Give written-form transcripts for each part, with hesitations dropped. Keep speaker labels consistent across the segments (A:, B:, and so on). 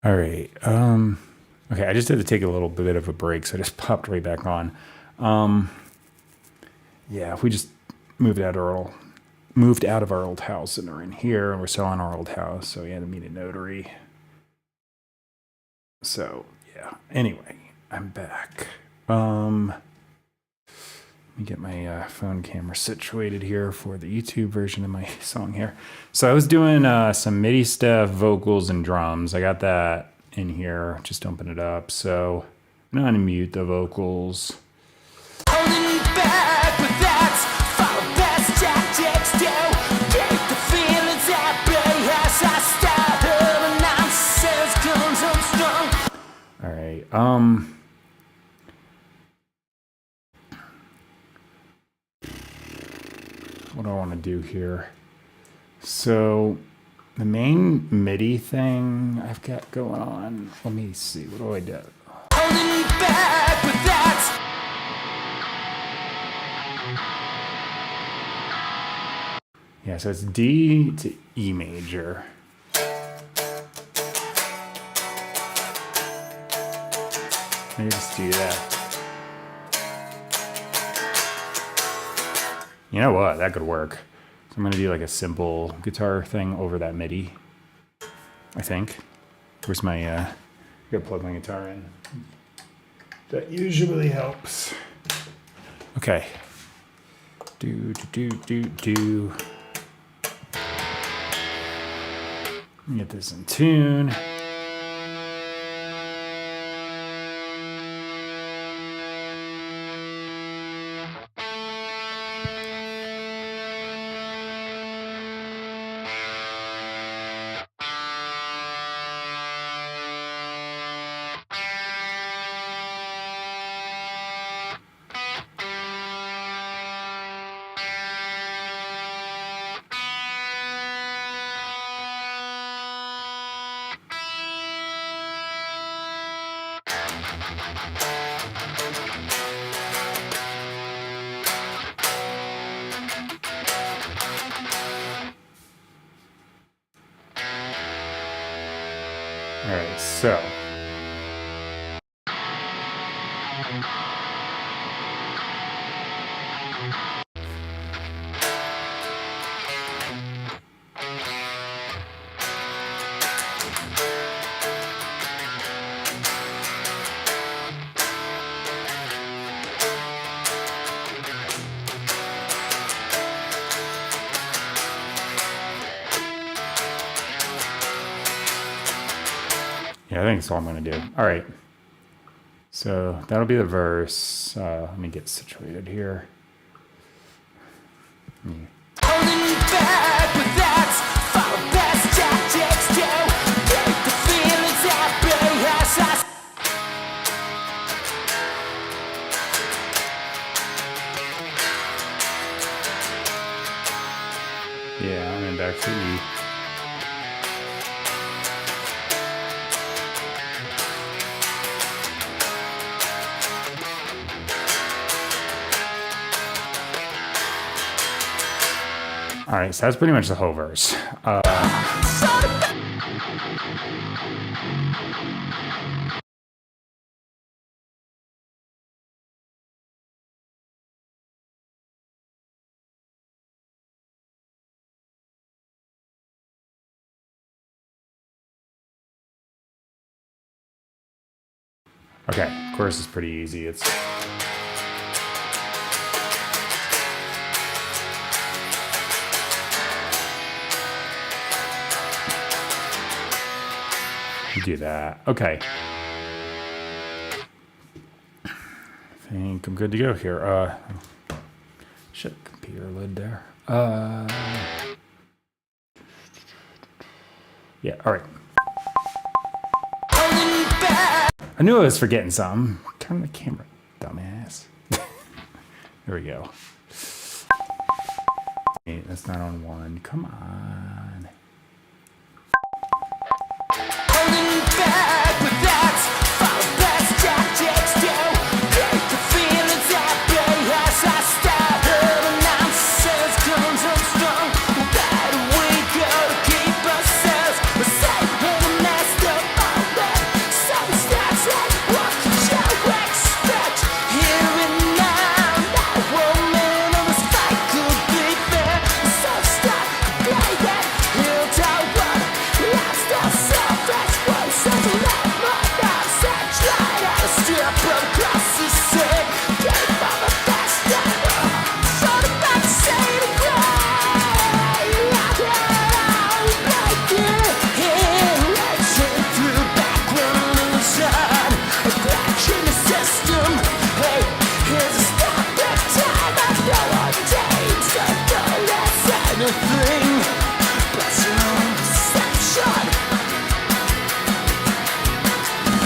A: All right. Okay, I just had to take a little bit of a break, so I just popped right back on. Yeah, if we just moved out of our old house and are in here, and we're selling our old house, so we had to meet a notary. So yeah. Anyway, I'm back. Let me get my phone camera situated here for the YouTube version of my song here. So I was doing some MIDI stuff, vocals, and drums. I got that in here. Just open it up. So I'm going to unmute the vocals.
B: Holding back, but that's far best tactics do. Keep the feelings at bay as I start her nonsense comes on strong.
A: All right. What do I want to do here? So the main MIDI thing I've got going on. Let me see. What do I do?
B: Holding back, but that's
A: Yeah, so it's D to E major. Let me just do that. You know what? That could work. So I'm going to do like a simple guitar thing over that MIDI, I think. Where's my, I gotta plug my guitar in. That usually helps. Okay. Do. Let me get this in tune. All right, so. Yeah, I think that's all I'm going to do. All right. So that'll be the verse. Let me get situated here.
B: holding back, but that's far best tactics do. Keep the feelings at bay as I
A: Yeah, I'm in back to E. All right, so that's pretty much the whole verse. Okay, chorus is pretty easy. It's do that. Okay. I think I'm good to go here. Shut the computer lid there. Yeah, all right. I knew I was forgetting something. Turn the camera, dumbass. There we go. Hey, that's not on one. Come on.
B: holding back, but that's far best tactics do. Keep the feelings at bay as I start her nonsense comes on strong. That we go to keep ourselves safe and messed up all the anything but your own perception.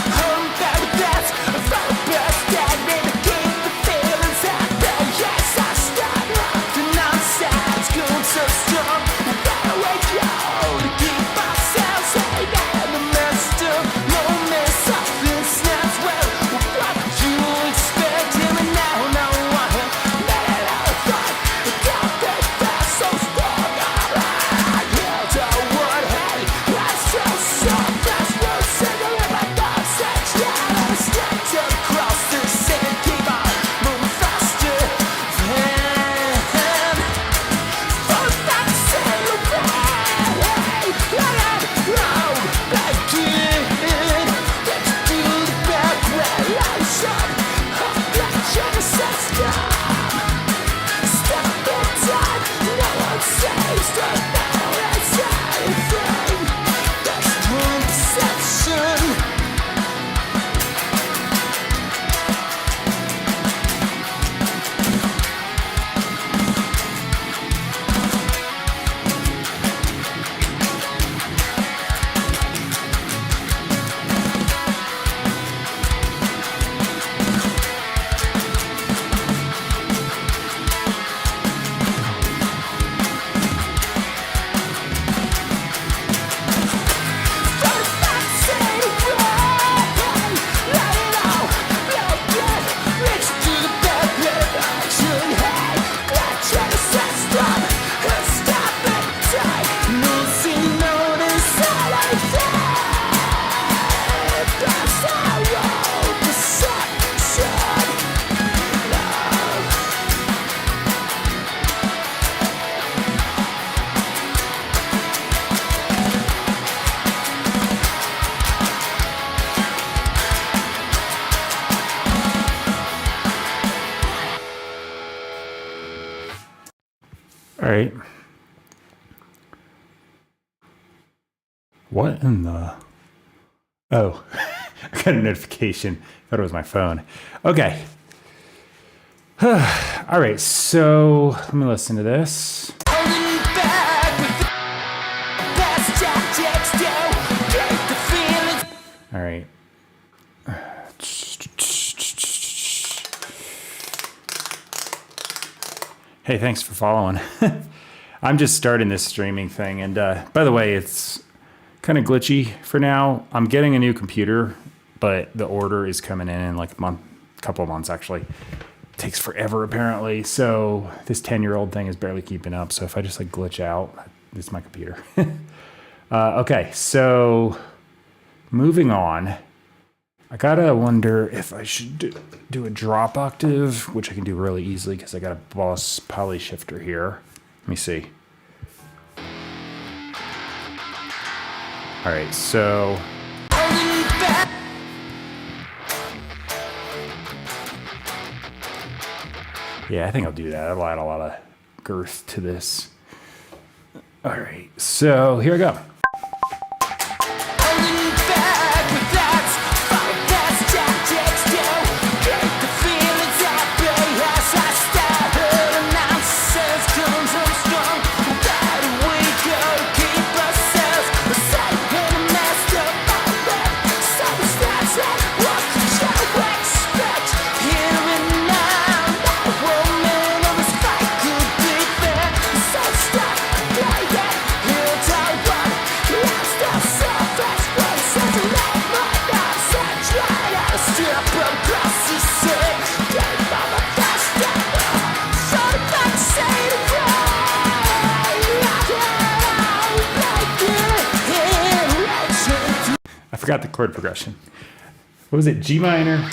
B: I'm bad with that, I found the best stagnant to keep the feelings happy. Yes, I stop the nonsense, going so strong. Where we go to keep ourselves hanging in the midst of moments of this snap. Well, what did you expect? Him and now no one let it out. Thought it got that fast, so strong. I held on one hand, that's so soft. That's what single in my thoughts and shadows. Stepped across the sand, keep on moving faster than for that single bad. Hey, I got round back in. Let's do the back where I shot. Up like Genesis stop. Stop in time, no one saves the knowledge anything. That's wrong perception.
A: All right. What in the... Oh, I got a notification. Thought it was my phone. Okay. All right, so let me listen to this.
B: Holding back with the best tactics to get the feelings.
A: All right. Hey, thanks for following. I'm just starting this streaming thing. And by the way, it's kind of glitchy for now. I'm getting a new computer, but the order is coming in like a couple of months actually. Takes forever apparently. So this 10-year-old thing is barely keeping up. So if I just like glitch out, this is my computer. Okay, so moving on. I gotta wonder if I should do a drop octave, which I can do really easily because I got a Boss Poly Shifter here. Let me see. All right, so
B: Holding back.
A: yeah, I think I'll do that. That'll add a lot of girth to this. All right, so here I go.
B: Holding back with that, follow best tactics to get the feelings happy. As I start the nonsense comes on strong. Where do we go to keep ourselves safe in the mess of all that circumstances? What did you expect? Here and now, that woman of this fight could be there. So stop playing, he'll tell what lost ourselves as places and let my doubts and try to strip across the sea. Gave all the best ever, so the back say to cry.
A: I forgot the chord progression. What was it? G minor?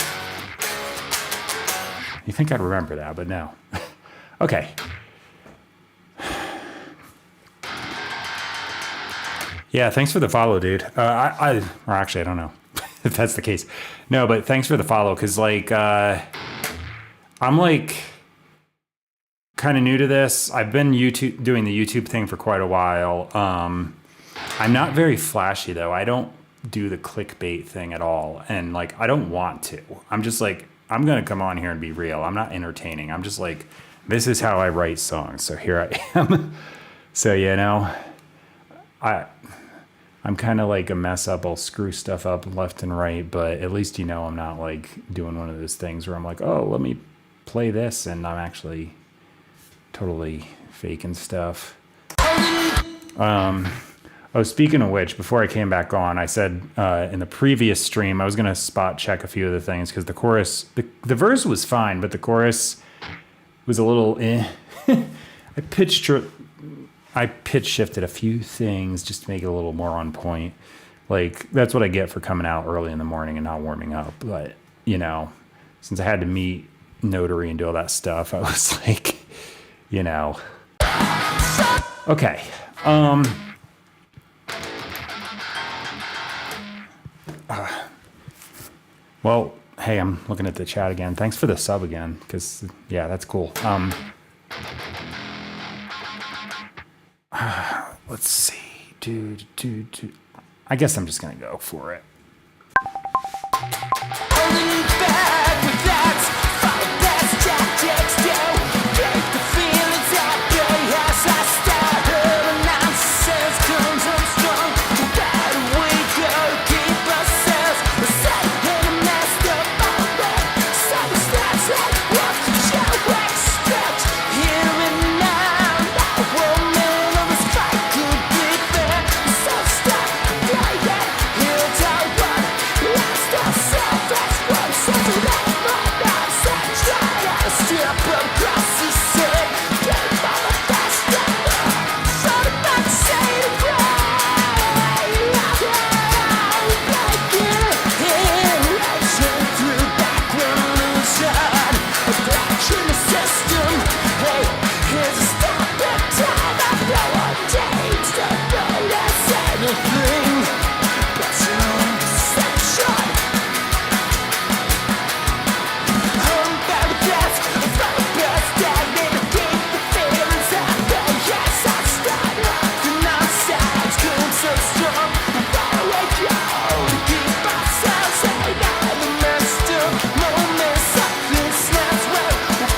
A: You think I'd remember that, but no. Okay. Yeah, thanks for the follow, dude. Or actually, I don't know if that's the case. No, but thanks for the follow, because like, I'm like kind of new to this. I've been doing the YouTube thing for quite a while. I'm not very flashy though. I don't do the clickbait thing at all, and like, I don't want to. I'm just like, I'm gonna come on here and be real. I'm not entertaining. I'm just like, this is how I write songs. So here I am. So, I'm kind of like a mess up. I'll screw stuff up left and right, but at least I'm not like doing one of those things where I'm like, oh, let me play this, and I'm actually totally faking stuff. Oh, speaking of which, before I came back on, I said in the previous stream I was gonna spot check a few of the things because the chorus, the verse was fine, but the chorus was a little eh. I pitch shifted a few things just to make it a little more on point. Like, that's what I get for coming out early in the morning and not warming up. But, since I had to meet Notary and do all that stuff, I was like, Okay. Well, hey, I'm looking at the chat again. Thanks for the sub again, because, yeah, that's cool. Let's see. I guess I'm just going to go for it.
B: Holding back with that, follow best tactics do. Break the feelings at bay as I start hurling nonsense comes unstrung. Where do we go? Keep ourselves set in a messed up moment. Circumstance like what could you expect? Here and now, no woman of this fight could be fair. So stop playing, he'll tell what lost ourselves. That's what something that might not say. Try to step across the sea. Give all the best ever. Something about to say to pray. Racing through background illusion. A glitch in the system. Hey, here's a stop in time. I know what takes to notice anything but your own perception. I'm bad with that. I'm from the best stagnant. Keep the feelings out there. Yes, I start up the nonsense. Comes so strong. Where we go to keep ourselves hanging out in the messed up moments. Something snaps. Well,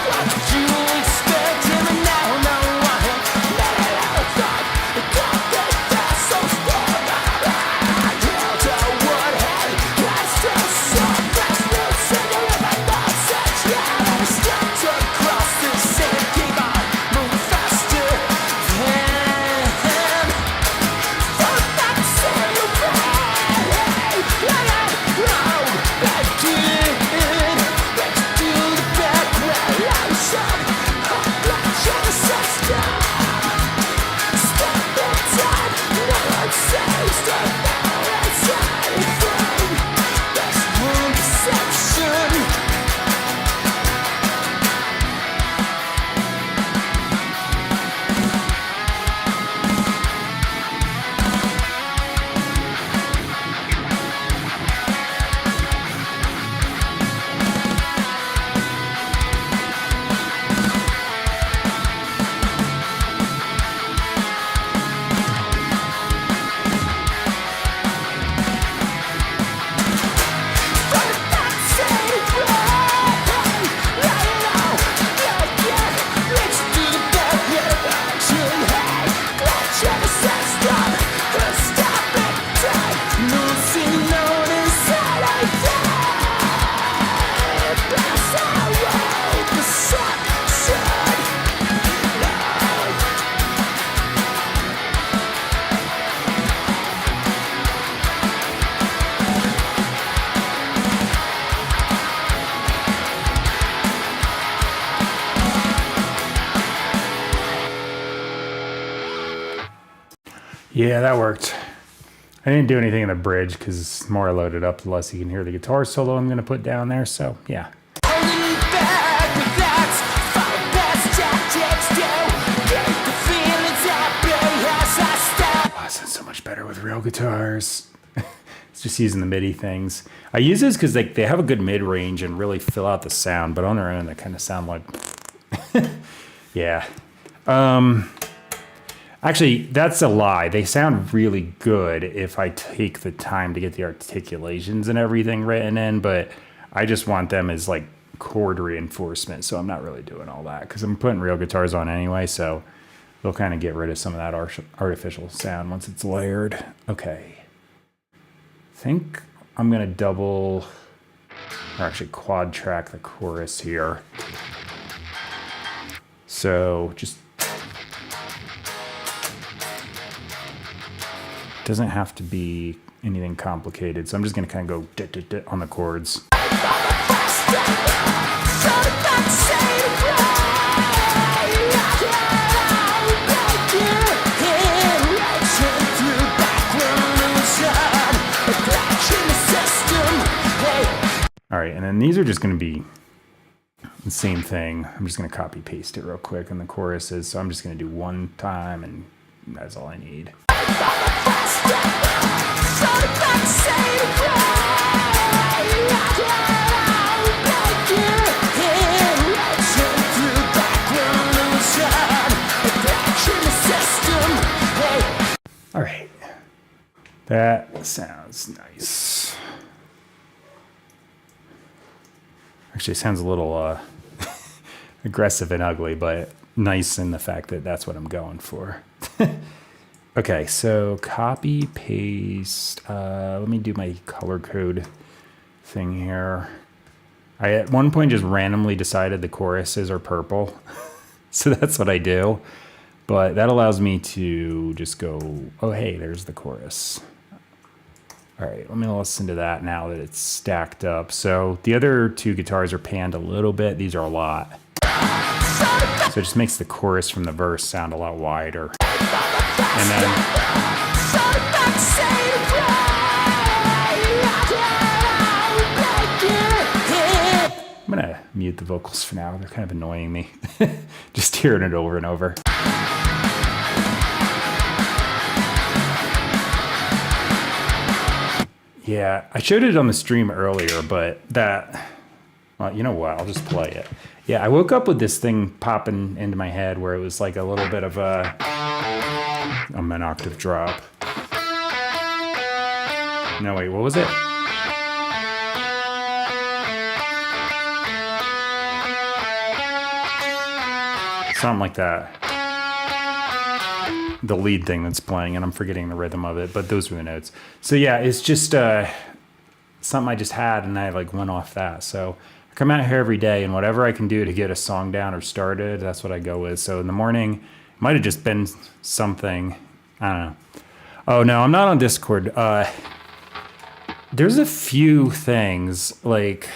B: what did you expect? Him and now, no one let it out. Thought it don't think that's so strong. Hell to what had got still so fast. No signal in my thoughts. Yeah, I'm stuck across the sand. Keep on moving faster than I'm not to say a word. Like I know back in, back to the background. I was up, like your system. Stop the time, no one says the outside frame. That's one perception.
A: Yeah, that worked. I didn't do anything in the bridge because the more I load it up, the less you can hear the guitar solo I'm going to put down there. So, yeah.
B: Holding back with that, follow best tactics do. Break the feelings at bay as I start.
A: Oh, it sounds so much better with real guitars. It's just using the MIDI things. I use this because they have a good mid-range and really fill out the sound, but on their own, they kind of sound like... yeah. Actually, that's a lie. They sound really good if I take the time to get the articulations and everything written in, but I just want them as like chord reinforcement, so I'm not really doing all that because I'm putting real guitars on anyway, so They'll kind of get rid of some of that artificial sound once it's layered. Okay. I think I'm going to double, or actually quad track the chorus here. So just doesn't have to be anything complicated. So I'm just going to kind of go dit on the chords. All right, and then these are just going to be the same thing. I'm just going to copy paste it real quick in the choruses. So I'm just going to do one time, and that's all I need. All right, that sounds nice. Actually, it sounds a little aggressive and ugly, but nice in the fact that that's what I'm going for. Okay, so copy, paste. Let me do my color code thing here. I at one point just randomly decided the choruses are purple. So that's what I do. But that allows me to just go, oh, hey, there's the chorus. All right, let me listen to that now that it's stacked up. So the other two guitars are panned a little bit. These are a lot. So it just makes the chorus from the verse sound a lot wider. And then I'm gonna mute the vocals for now. They're kind of annoying me. Just hearing it over and over. Yeah, I showed it on the stream earlier, but well, you know what? I'll just play it. Yeah, I woke up with this thing popping into my head where it was like a little bit of I'm an octave drop. No, wait, what was it? Something like that. The lead thing that's playing, and I'm forgetting the rhythm of it, but those were the notes. So yeah, it's just something I just had, and I like went off that. So I come out here every day, and whatever I can do to get a song down or started, that's what I go with. So in the morning, it might have just been something, I don't know. Oh no, I'm not on Discord. There's a few things like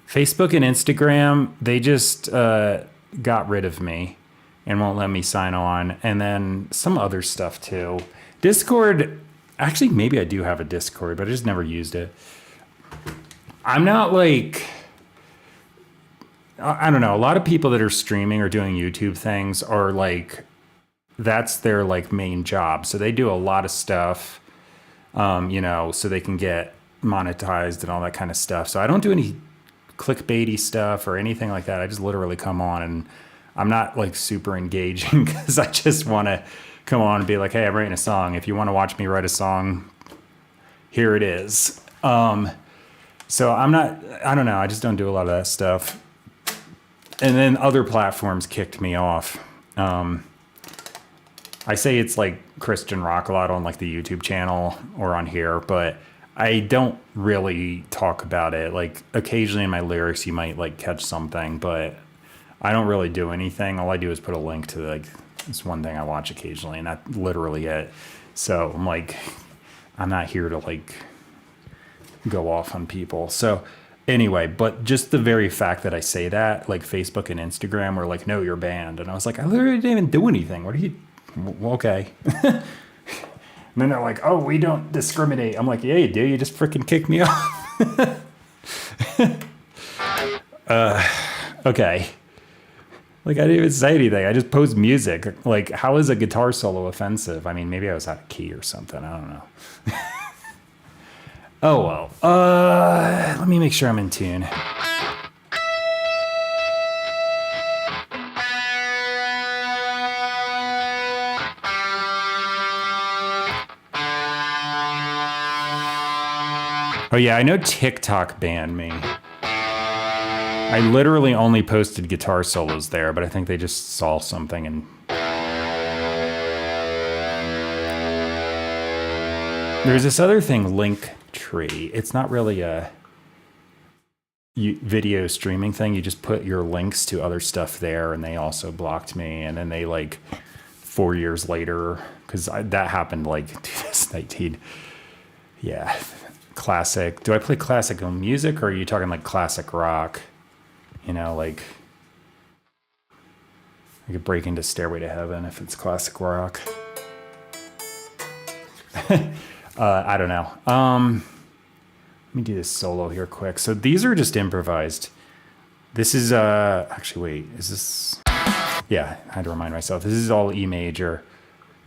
A: Facebook and Instagram, they just got rid of me and won't let me sign on. And then some other stuff too. Discord, actually, maybe I do have a Discord, but I just never used it. I'm not like, I don't know. A lot of people that are streaming or doing YouTube things are like, that's their like main job. So they do a lot of stuff, you know, so they can get monetized and all that kind of stuff. So I don't do any clickbaity stuff or anything like that. I just literally come on, and I'm not like super engaging because I just want to come on and be like, hey, I'm writing a song. If you want to watch me write a song, here it is. So I'm not, I don't know. I just don't do a lot of that stuff. And then other platforms kicked me off. I say it's like Christian rock a lot on like the YouTube channel or on here, but I don't really talk about it. Like occasionally in my lyrics, you might like catch something, but I don't really do anything. All I do is put a link to like this one thing I watch occasionally, and that's literally it. So I'm like, I'm not here to like go off on people. So anyway, but just the very fact that I say that, like Facebook and Instagram were like, no, you're banned. And I was like, I literally didn't even do anything. What are you, well, okay. And then they're like, oh, we don't discriminate. I'm like, yeah, you do. You just freaking kicked me off. Okay. Like, I didn't even say anything. I just post music. Like, how is a guitar solo offensive? I mean, maybe I was out of key or something. I don't know. Oh, well. Let me make sure I'm in tune. Oh, yeah, I know TikTok banned me. I literally only posted guitar solos there, but I think they just saw something and There's this other thing, Linktree. It's not really a video streaming thing. You just put your links to other stuff there, and they also blocked me. And then they, like, 4 years later, because that happened like 2019. Yeah, classic. Do I play classical music, or are you talking like classic rock? You know, like I could break into Stairway to Heaven if it's classic rock. I don't know. Let me do this solo here quick. So these are just improvised. This is actually, wait, is this? Yeah, I had to remind myself. This is all E major.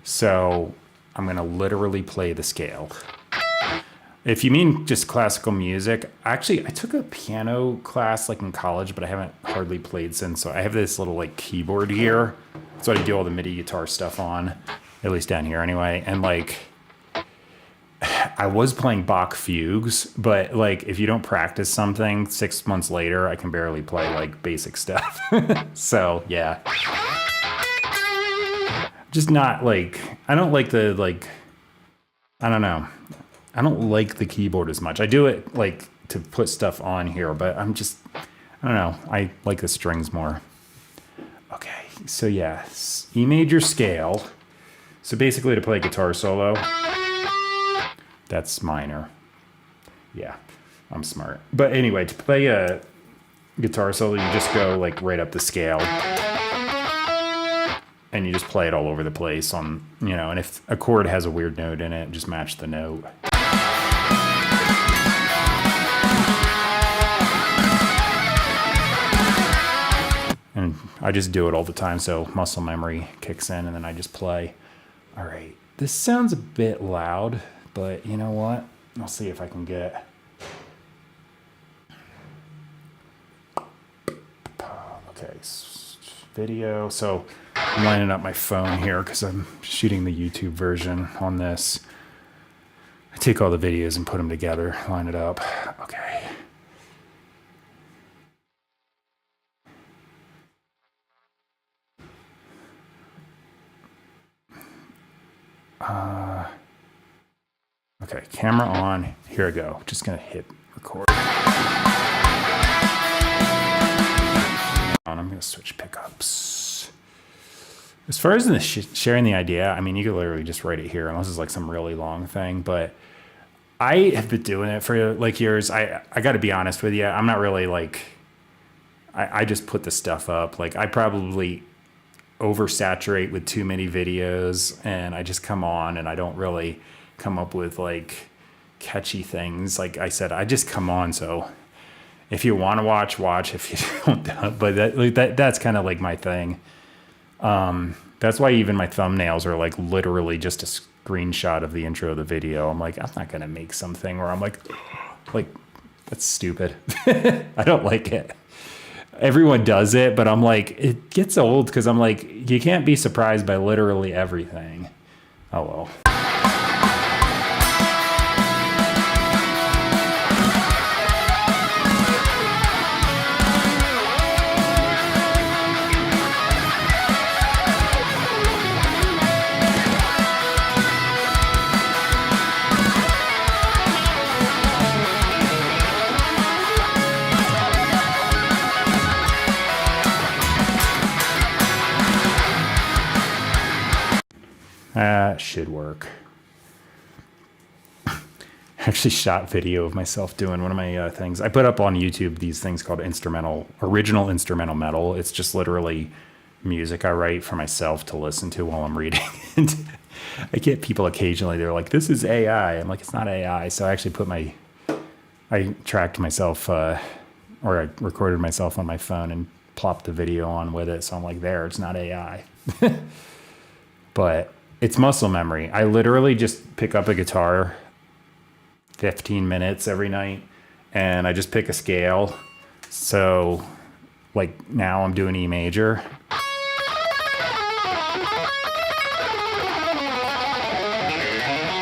A: So I'm gonna literally play the scale. If you mean just classical music, actually I took a piano class like in college, but I haven't hardly played since. So I have this little like keyboard here. That's what I do all the MIDI guitar stuff on, at least down here anyway. And like, I was playing Bach fugues, but like if you don't practice something 6 months later, I can barely play like basic stuff. So yeah, just not like, I don't like the like, I don't know. I don't like the keyboard as much. I do it like to put stuff on here, but I'm just, I don't know. I like the strings more. Okay, so yeah, E major scale. So basically to play guitar solo, that's minor. Yeah, I'm smart. But anyway, to play a guitar solo, you just go like right up the scale. And you just play it all over the place on, you know, and if a chord has a weird note in it, just match the note. And I just do it all the time, so muscle memory kicks in, and then I just play. All right, this sounds a bit loud, but you know what? I'll see if I can get... Okay, video. So I'm lining up my phone here because I'm shooting the YouTube version on this. I take all the videos and put them together, line it up. Okay. Okay, camera on. Here I go. Just gonna hit record. I'm gonna switch pickups. As far as the sharing the idea, I mean, you could literally just write it here, unless it's like some really long thing. But I have been doing it for like years. I got to be honest with you. I'm not really like. I just put the stuff up. Like I probably oversaturate with too many videos, and I just come on and I don't really come up with like catchy things. Like I said, I just come on. So if you want to watch. If you don't, but that's kind of like my thing. That's why even my thumbnails are like literally just a screenshot of the intro of the video. I'm like, I'm not gonna make something where I'm like that's stupid. I don't like it. Everyone does it, but I'm like, it gets old because I'm like, you can't be surprised by literally everything. Oh well. Should work. I actually shot video of myself doing one of my things. I put up on YouTube these things called original instrumental metal. It's just literally music I write for myself to listen to while I'm reading. And I get people occasionally, they're like, this is AI. I'm like, it's not AI. So I actually I tracked myself, or I recorded myself on my phone and plopped the video on with it. So I'm like, there, it's not AI. But it's muscle memory. I literally just pick up a guitar 15 minutes every night, and I just pick a scale. So like now I'm doing E major.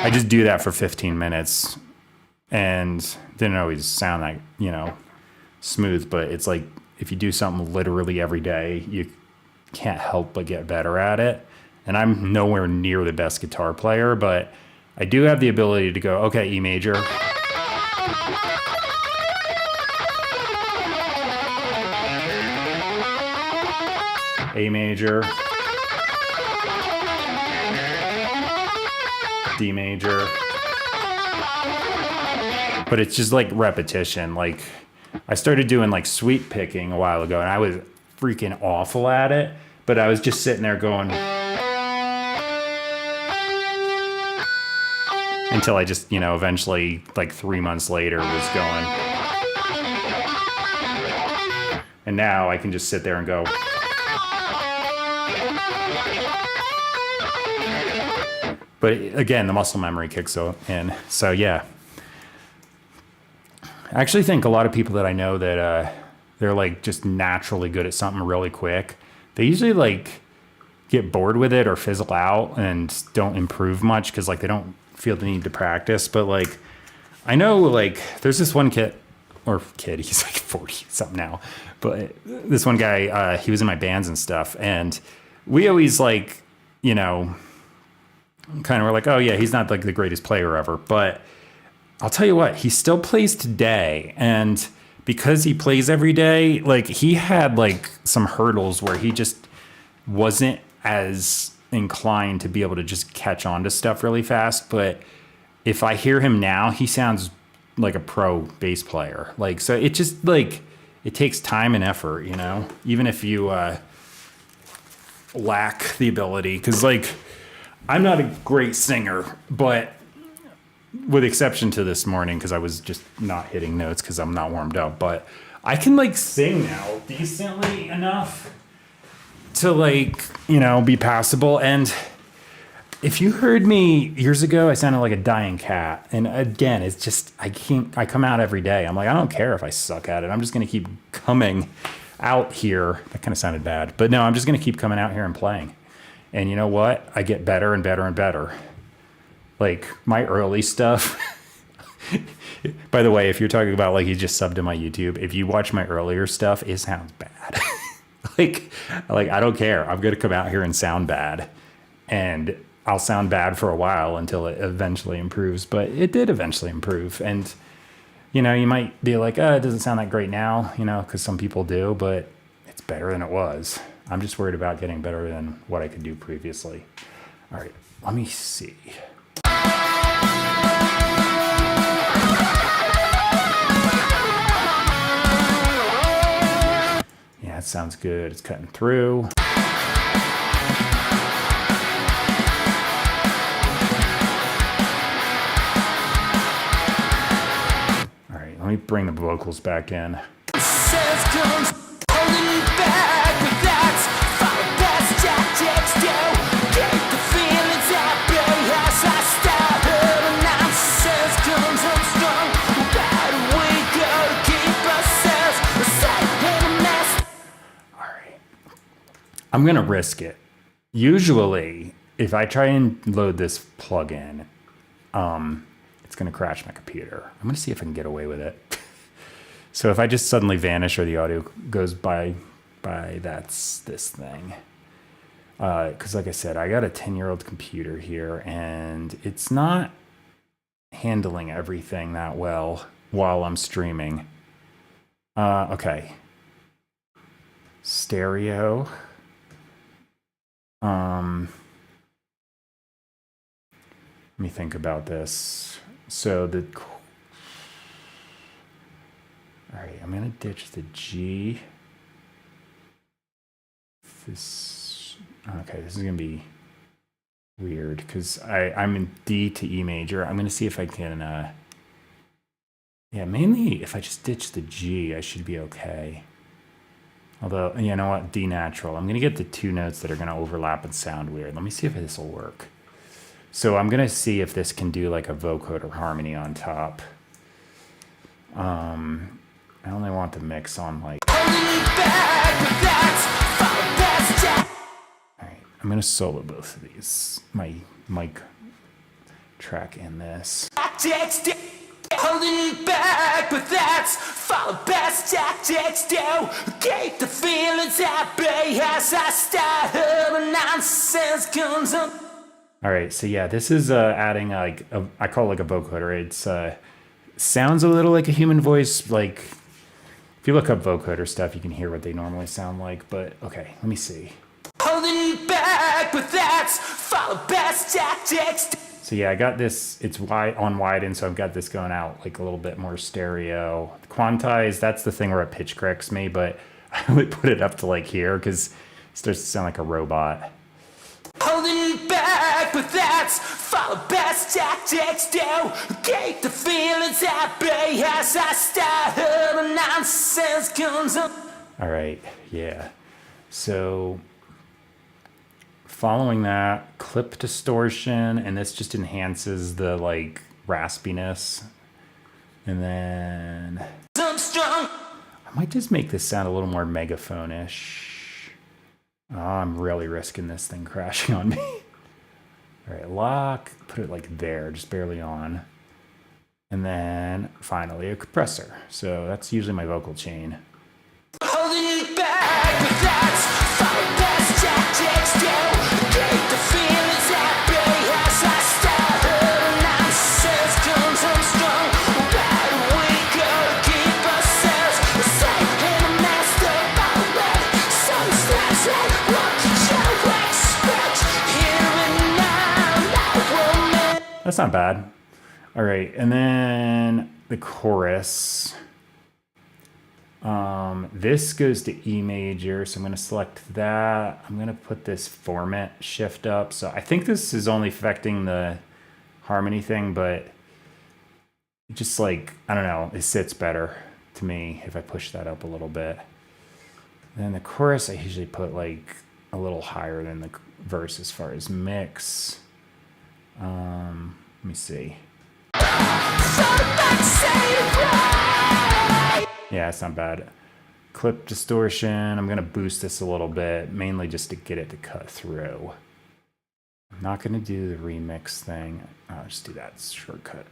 A: I just do that for 15 minutes, and didn't always sound like, you know, smooth, but it's like if you do something literally every day, you can't help but get better at it. And I'm nowhere near the best guitar player, but I do have the ability to go, okay, E major. A major. D major. But it's just like repetition. Like I started doing like sweep picking a while ago and I was freaking awful at it, but I was just sitting there going until I just, eventually like 3 months later was going. And now I can just sit there and go. But again, the muscle memory kicks in. So yeah. I actually think a lot of people that I know that they're like just naturally good at something really quick, they usually like get bored with it or fizzle out and don't improve much because like they don't feel the need to practice. But like I know like there's this one kid, he's like 40 something now, but this one guy, he was in my bands and stuff, and we always like, kind of were like, oh yeah, he's not like the greatest player ever, but I'll tell you what, he still plays today. And because he plays every day, like he had like some hurdles where he just wasn't as inclined to be able to just catch on to stuff really fast. But if I hear him now, he sounds like a pro bass player. Like, so it just like, it takes time and effort, even if you lack the ability. Cause like, I'm not a great singer, but with exception to this morning, because I was just not hitting notes because I'm not warmed up, but I can like sing now decently enough to like, be passable. And if you heard me years ago, I sounded like a dying cat. And again, it's just, I come out every day. I'm like, I don't care if I suck at it. I'm just going to keep coming out here. That kind of sounded bad, but no, I'm just going to keep coming out here and playing. And you know what? I get better and better and better. Like my early stuff. By the way, if you're talking about like you just subbed to my YouTube, if you watch my earlier stuff, it sounds bad. like I don't care. I'm gonna come out here and sound bad, and I'll sound bad for a while until it eventually improves. But it did eventually improve, and you might be like, oh, it doesn't sound that great now, because some people do, but it's better than it was. I'm just worried about getting better than what I could do previously. All right, let me see. Yeah, it sounds good. It's cutting through. All right, let me bring the vocals back in. I'm going to risk it. Usually, if I try and load this plugin, it's going to crash my computer. I'm going to see if I can get away with it. So if I just suddenly vanish or the audio goes by that's this thing. Because like I said, I got a 10-year-old computer here, and it's not handling everything that well while I'm streaming. Okay. Stereo. Let me think about this. So all right, I'm gonna ditch the G. This is gonna be weird because I'm in D to E major. I'm gonna see if I can mainly if I just ditch the G, I should be okay. Although, you know what, D natural. I'm gonna get the two notes that are gonna overlap and sound weird. Let me see if this will work. So I'm gonna see if this can do like a vocoder harmony on top. I only want the mix on like. All right, I'm gonna solo both of these. My mic track in this.
B: Holding back, but that's for the best tactics do. Keep the feelings at bay as I start her nonsense comes up.
A: All right, so yeah, this is adding like I call it like a vocoder. It's sounds a little like a human voice. Like if you look up vocoder stuff, you can hear what they normally sound like. But okay, let me see.
B: Holding back, but that's for the best tactics.
A: So yeah, I got this. It's wide on widen, so I've got this going out like a little bit more stereo. Quantize, that's the thing where it pitch corrects me, but I would put it up to like here because it starts to sound like a robot.
B: Holding back, but that's for the best tactics. Don't keep the feelings at bay as I start the nonsense comes up.
A: All right, yeah. So following that, clip distortion, and this just enhances the like raspiness. And then
B: I'm strong.
A: I might just make this sound a little more megaphone-ish. Oh, I'm really risking this thing crashing on me. All right, lock, put it like there, just barely on. And then finally a compressor. So that's usually my vocal chain.
B: Holding back, but that's for the best tactics. Don't keep the feelings at bay as I start the nonsense comes on strong. Where do we go to keep ourselves safe in a master outlet? Some steps like what you expect here and now. Now, woman.
A: That's not bad. All right, and then the chorus. This goes to E major, so I'm going to select that. I'm going to put this format shift up. So I think this is only affecting the harmony thing, but just like, I don't know, it sits better to me if I push that up a little bit. Then the chorus, I usually put like a little higher than the verse as far as mix. Let me see. Yeah, it's not bad. Clip distortion, I'm gonna boost this a little bit, mainly just to get it to cut through. I'm not gonna do the remix thing. I'll just do that shortcut.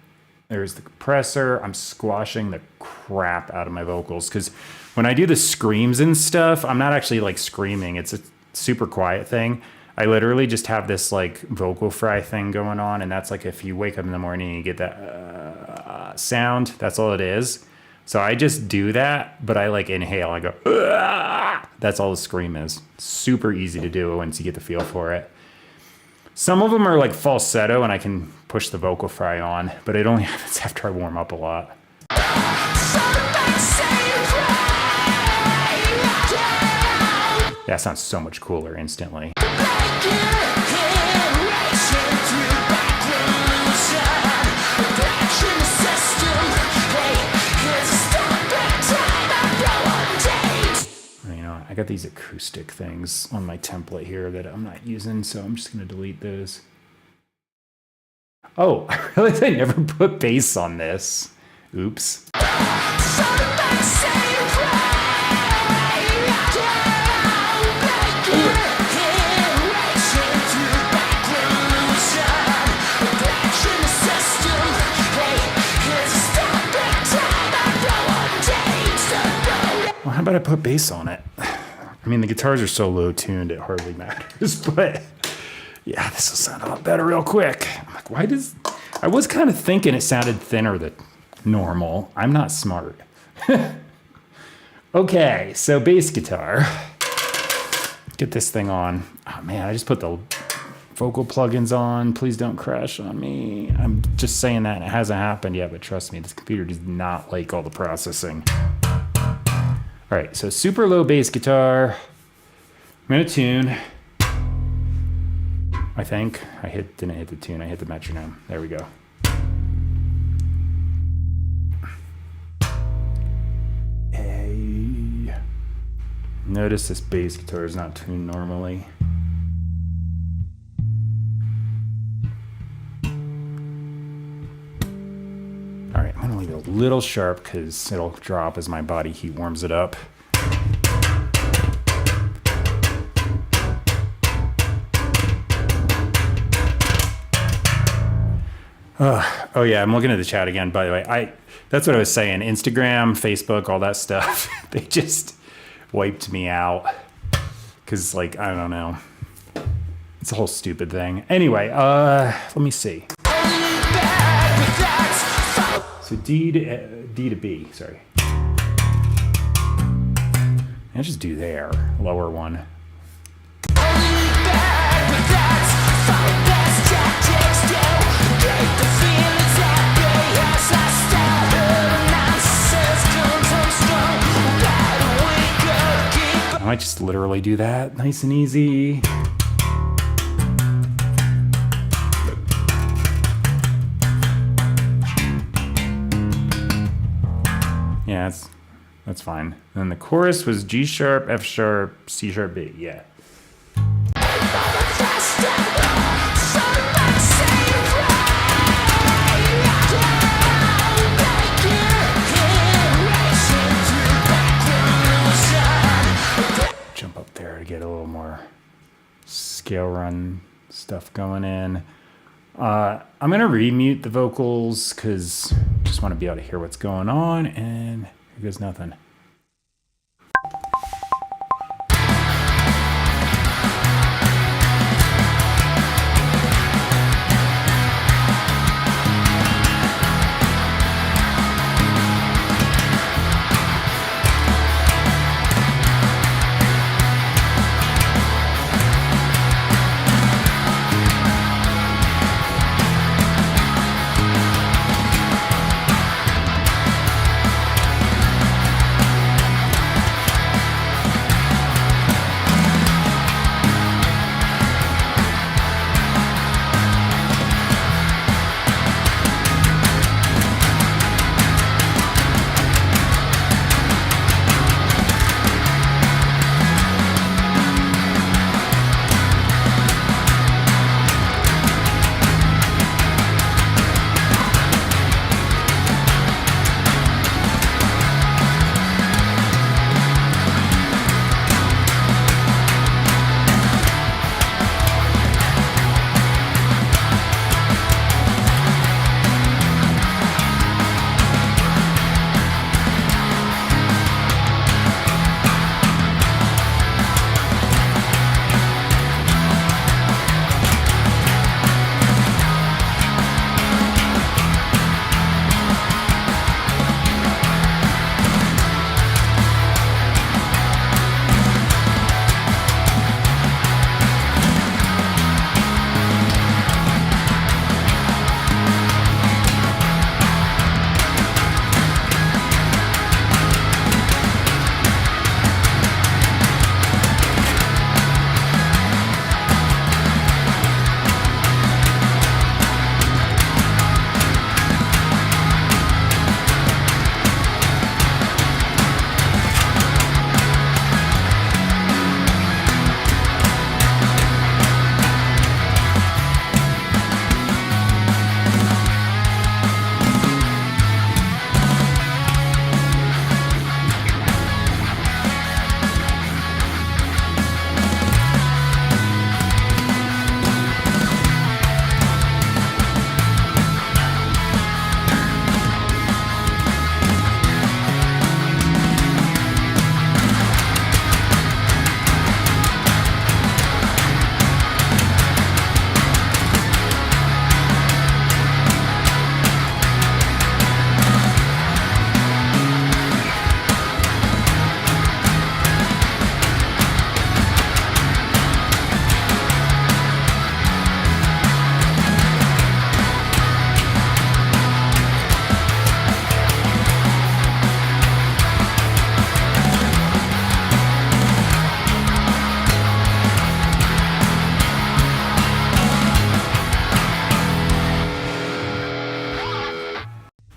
A: There's the compressor. I'm squashing the crap out of my vocals because when I do the screams and stuff, I'm not actually like screaming. It's a super quiet thing. I literally just have this like vocal fry thing going on, and that's like if you wake up in the morning and you get that sound, that's all it is. So I just do that, but I like inhale. I go, "Ugh!" That's all the scream is. Super easy to do once you get the feel for it. Some of them are like falsetto, and I can push the vocal fry on, but it only happens after I warm up a lot. Yeah, it sounds so much cooler instantly. I got these acoustic things on my template here that I'm not using, so I'm just going to delete those. Oh, I realized I never put bass on this. Oops. Well, how about I put bass on it? I mean, the guitars are so low tuned, it hardly matters, but yeah, this will sound a lot better real quick. I'm like, why does, I was kind of thinking it sounded thinner than normal. I'm not smart. Okay, so bass guitar. Get this thing on. Oh man, I just put the vocal plugins on. Please don't crash on me. I'm just saying that, and it hasn't happened yet, but trust me, this computer does not like all the processing. All right, so super low bass guitar. I'm gonna tune. I think didn't hit the tune. I hit the metronome. There we go. Hey. Notice this bass guitar is not tuned normally. All right, I'm gonna leave it a little sharp because it'll drop as my body heat warms it up. Oh yeah, I'm looking at the chat again, by the way. That's what I was saying. Instagram, Facebook, all that stuff, they just wiped me out. Cause like, I don't know. It's a whole stupid thing. Anyway, let me see. So D to B, sorry. I'll just do there, lower one. I might just literally do that, nice and easy. Yeah, that's fine. And then the chorus was G sharp, F sharp, C sharp, B. Yeah. Jump up there to get a little more scale run stuff going in. I'm gonna remute the vocals because I just want to be able to hear what's going on, and here goes nothing.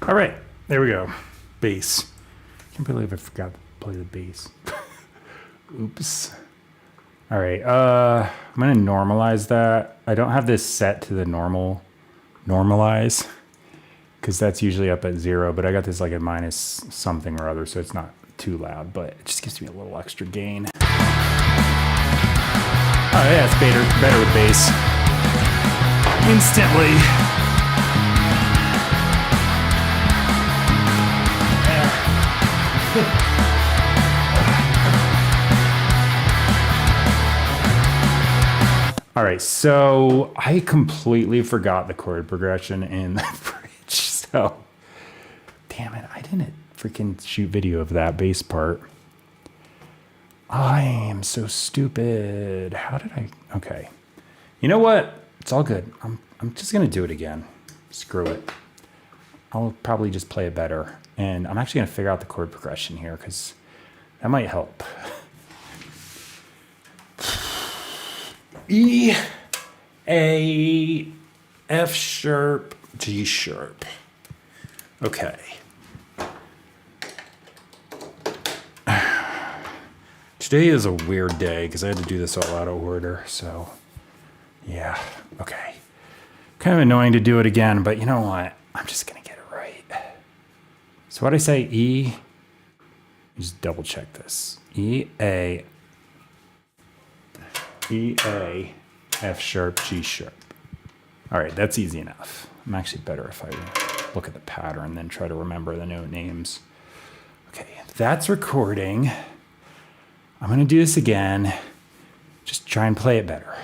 A: All right, there we go. Bass. Can't believe I forgot to play the bass. Oops. All right, I'm gonna normalize that. I don't have this set to the normalize, because that's usually up at 0, but I got this like at minus something or other, so it's not too loud, but it just gives me a little extra gain. Oh yeah, it's better with bass. Instantly. All right, so I completely forgot the chord progression in the bridge. So, damn it, I didn't freaking shoot video of that bass part. I am so stupid. How did I? Okay, you know what? It's all good. I'm just gonna do it again. Screw it. I'll probably just play it better, and I'm actually gonna figure out the chord progression here because that might help. E, A, F sharp, G sharp. Okay. Today is a weird day because I had to do this all out of order. So, yeah. Okay. Kind of annoying to do it again, but you know what? I'm just going to get it right. So, what I say, E, just double check this. E, A, F sharp, G sharp. All right, that's easy enough. I'm actually better if I look at the pattern than try to remember the note names. Okay, that's recording. I'm gonna do this again. Just try and play it better.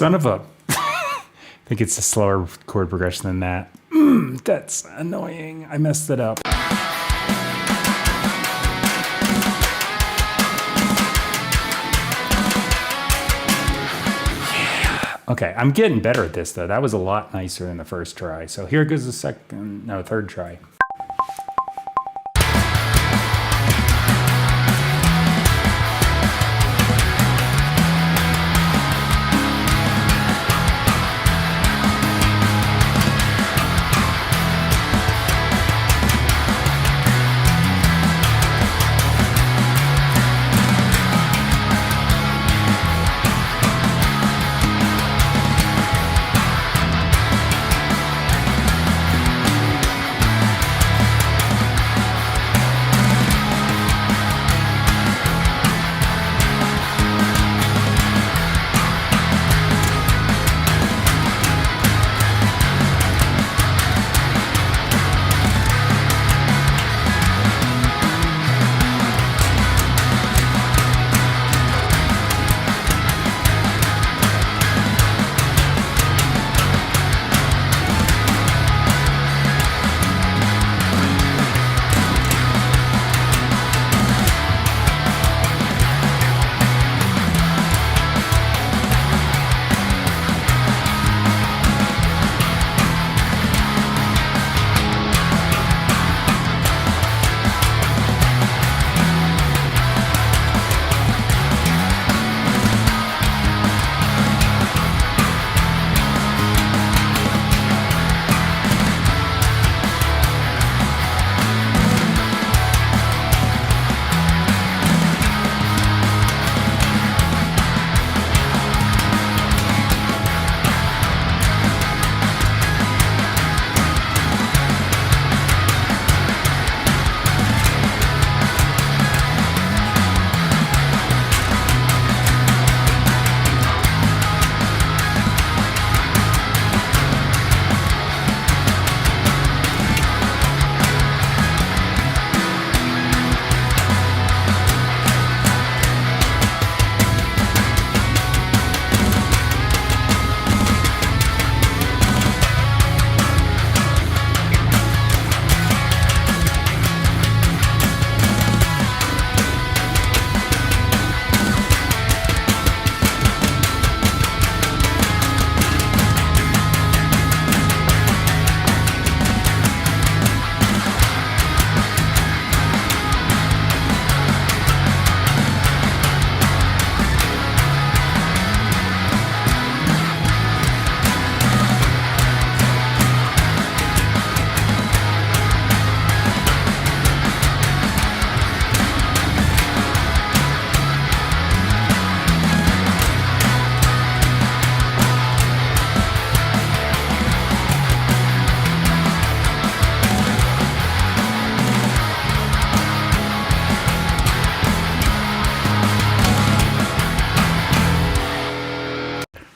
A: Son of a... I think it's a slower chord progression than that. That's annoying. I messed it up. Yeah. Okay, I'm getting better at this though. That was a lot nicer than the first try. So here goes the third try.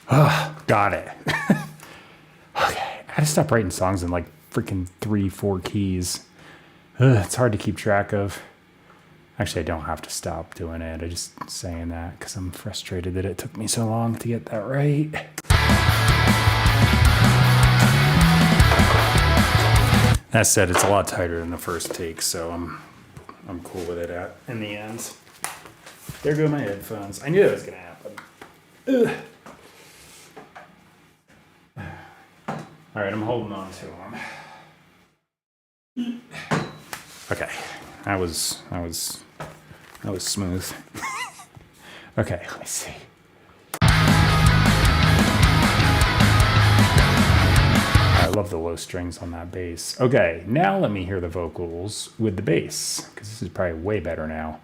A: Got it. Okay, I had to stop writing songs in like freaking 3-4 keys. It's hard to keep track of. Actually, I don't have to stop doing it. I'm just saying that because I'm frustrated that it took me so long to get that right. That said, it's a lot tighter than the first take, so I'm cool with it in the end. There go my headphones. I knew that was gonna happen. Ugh. All right, I'm holding on to them. Okay, that was smooth. Okay, let me see. I love the low strings on that bass. Okay, now let me hear the vocals with the bass, because this is probably way better now.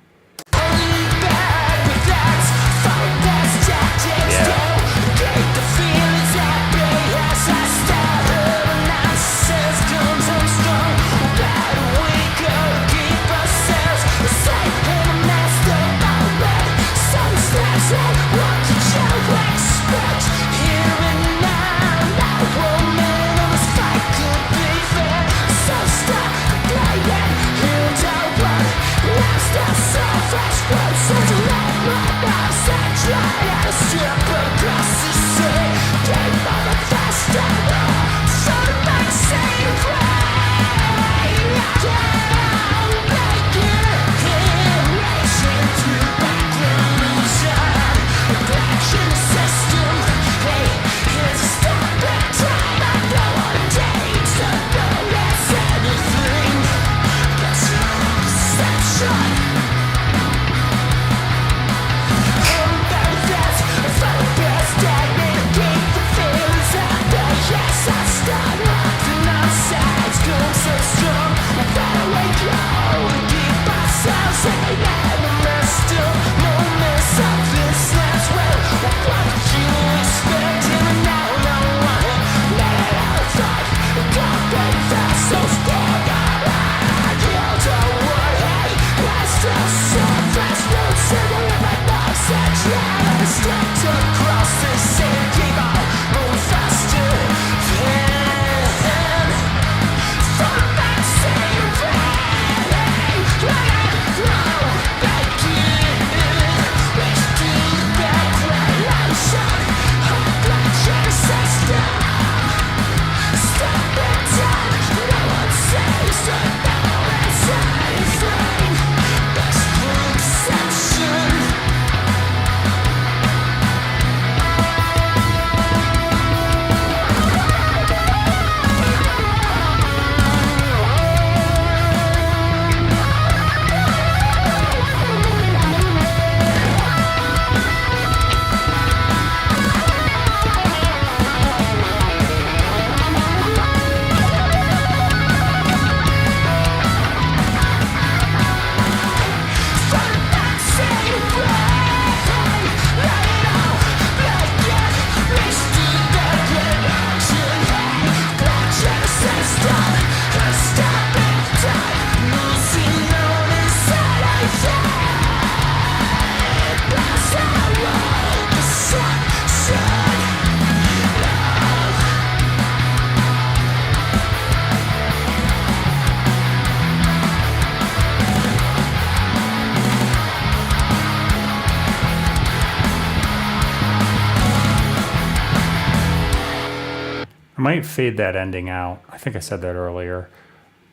A: I might fade that ending out. I think I said that earlier.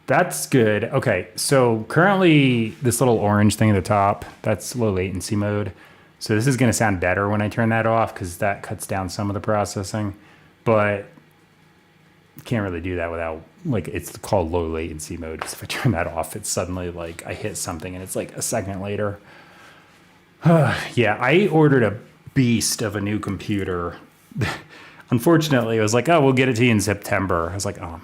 A: That's good. Okay, so currently this little orange thing at the top, that's low latency mode. So this is going to sound better when I turn that off because that cuts down some of the processing. But can't really do that without, like, it's called low latency mode because if I turn that off, it's suddenly like I hit something and it's like a second later. Yeah, I ordered a beast of a new computer. Unfortunately, it was like, oh, we'll get it to you in September. I was like, oh,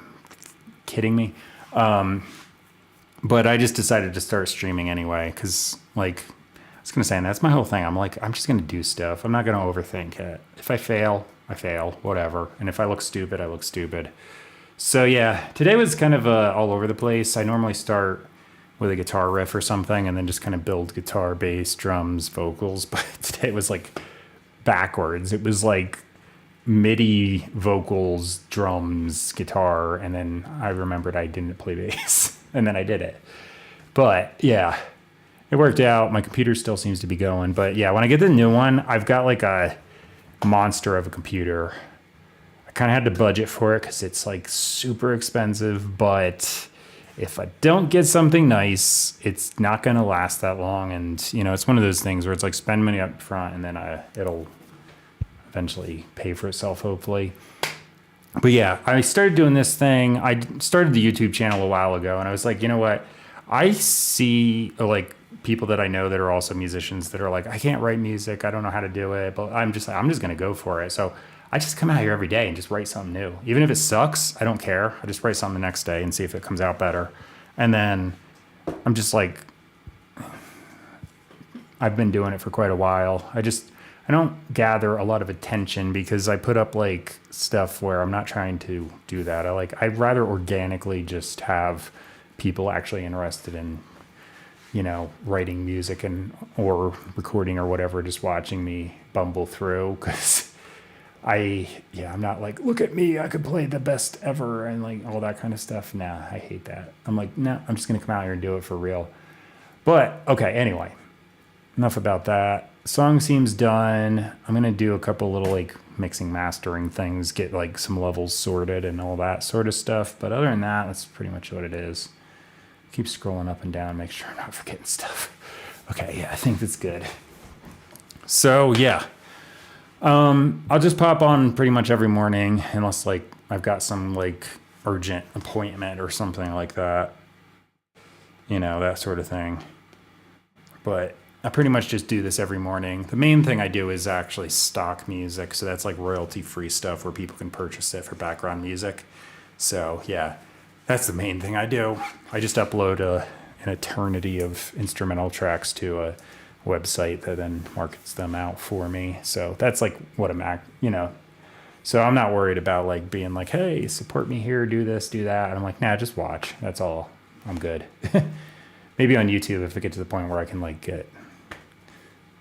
A: kidding me? But I just decided to start streaming anyway because, like, I was going to say, and that's my whole thing. I'm like, I'm just going to do stuff. I'm not going to overthink it. If I fail, I fail, whatever. And if I look stupid, I look stupid. So, yeah, today was kind of all over the place. I normally start with a guitar riff or something and then just kind of build guitar, bass, drums, vocals. But today was like backwards. It was like MIDI vocals, drums, guitar, and then I remembered I didn't play bass, and then I did it. But yeah, it worked out. My computer still seems to be going. But yeah, when I get the new one, I've got like a monster of a computer. I kind of had to budget for it because it's like super expensive. But if I don't get something nice, it's not going to last that long. And, you know, it's one of those things where it's like spend money up front and then it'll eventually pay for itself, hopefully. But yeah, I started doing this thing. I started the YouTube channel a while ago, and I was like, you know what? I see like people that I know that are also musicians that are like, I can't write music. I don't know how to do it, but I'm just going to go for it. So I just come out here every day and just write something new. Even if it sucks, I don't care. I just write something the next day and see if it comes out better. And then I'm just like, I've been doing it for quite a while. I don't gather a lot of attention because I put up like stuff where I'm not trying to do that. I'd rather organically just have people actually interested in, you know, writing music or recording or whatever, just watching me bumble through. Cause I'm not like, look at me, I could play the best ever and like all that kind of stuff. Nah, I hate that. I'm like, no, I'm just going to come out here and do it for real. But okay, anyway, enough about that. Song seems done. I'm going to do a couple little like mixing, mastering things, get like some levels sorted and all that sort of stuff. But other than that, that's pretty much what it is. Keep scrolling up and down, make sure I'm not forgetting stuff. Okay, yeah, I think that's good. So yeah, I'll just pop on pretty much every morning unless like I've got some like urgent appointment or something like that, you know, that sort of thing. But I pretty much just do this every morning. The main thing I do is actually stock music, so that's like royalty-free stuff where people can purchase it for background music. So yeah, that's the main thing I do. I just upload an eternity of instrumental tracks to a website that then markets them out for me. So that's like what you know. So I'm not worried about like being like, hey, support me here, do this, do that. And I'm like, nah, just watch. That's all. I'm good. Maybe on YouTube if I get to the point where I can like get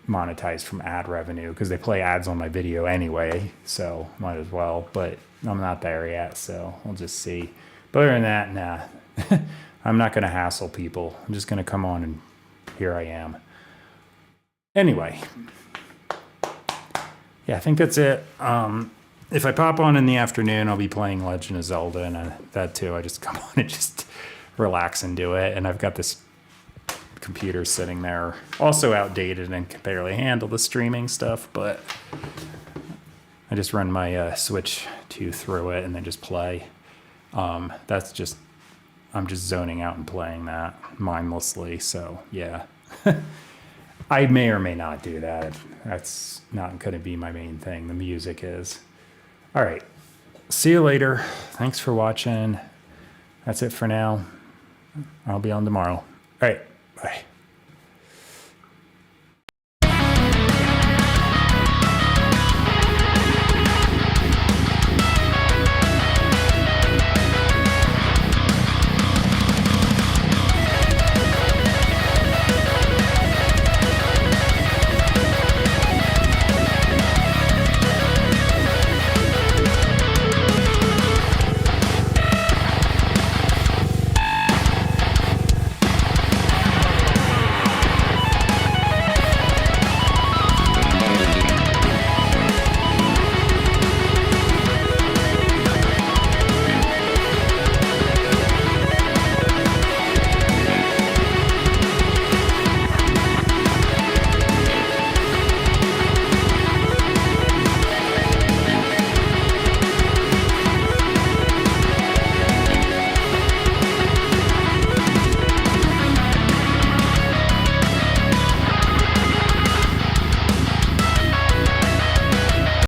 A: monetized from ad revenue because they play ads on my video anyway. So might as well. But I'm not there yet. So we'll just see. But other than that, nah, I'm not going to hassle people. I'm just going to come on and here I am. Anyway, yeah, I think that's it. If I pop on in the afternoon, I'll be playing Legend of Zelda and that too. I just come on and just relax and do it. And I've got this computer sitting there, also outdated and can barely handle the streaming stuff, but I just run my Switch 2 through it and then just play. I'm just zoning out and playing that mindlessly. So yeah, I may or may not do that. That's not going to be my main thing. The music is. All right. See you later. Thanks for watching. That's it for now. I'll be on tomorrow. All right. Bye.